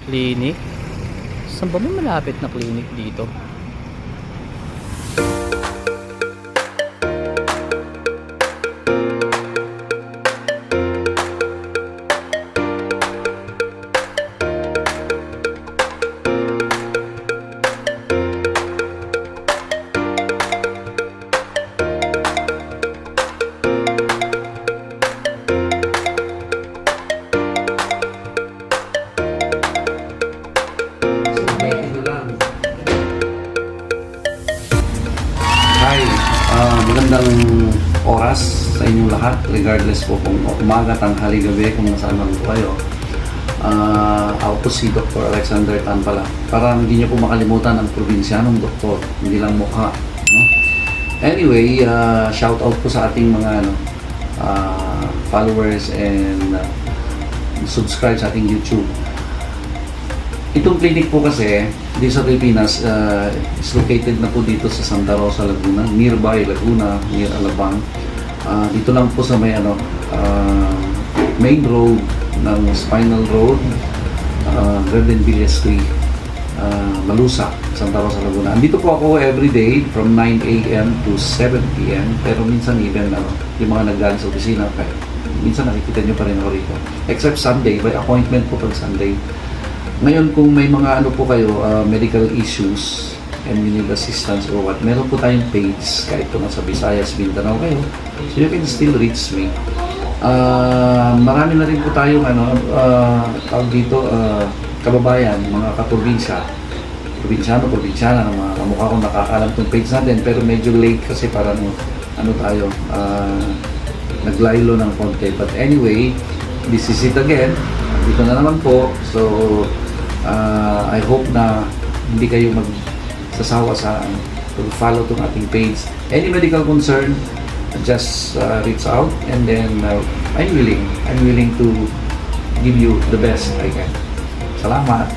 Clinic? Saan ba may malapit na clinic dito? Hi, magandang oras sa inyong lahat, regardless po kung umaga, tanghali, gabi, kung nasaan man po kayo. Ako po si Dr. Alexander Tan pala. Para hindi niyo po makalimutan ang probinsyanong doktor, hindi lang mukha. No? Anyway, shout out po sa ating mga followers and subscribe sa ating YouTube. Itong clinic po kasi dito sa Pilipinas is located na po dito sa Santa Rosa, Laguna, nearby Laguna, near Alabang. Dito lang po sa may main road ng Spinal Road, Garden Villa Street, Malusa, Santa Rosa, Laguna. Andito po ako every day from 9 a.m. to 7 p.m. Pero minsan even yung mga naggaling sa opisina, minsan nakikita nyo pa rin ako rito. Except Sunday, by appointment po pag Sunday. Ngayon kung may mga ano po kayo, medical issues and you need assistance or what, meron po tayong page kahit kung nasa Visayas, Mindanao kayo, so you can still reach me. Marami na rin po tayong tawag dito, kababayan, mga probinsyana ng mga kamukha kong nakakalam tong page natin, pero medyo late kasi para tayo, naglaylo ng konti. But anyway, this is it again. Dito na naman po. So I hope na hindi kayo magsasawa sa follow tong ating page. Any medical concern, just reach out, and then I'm willing to give you the best I can. Salamat.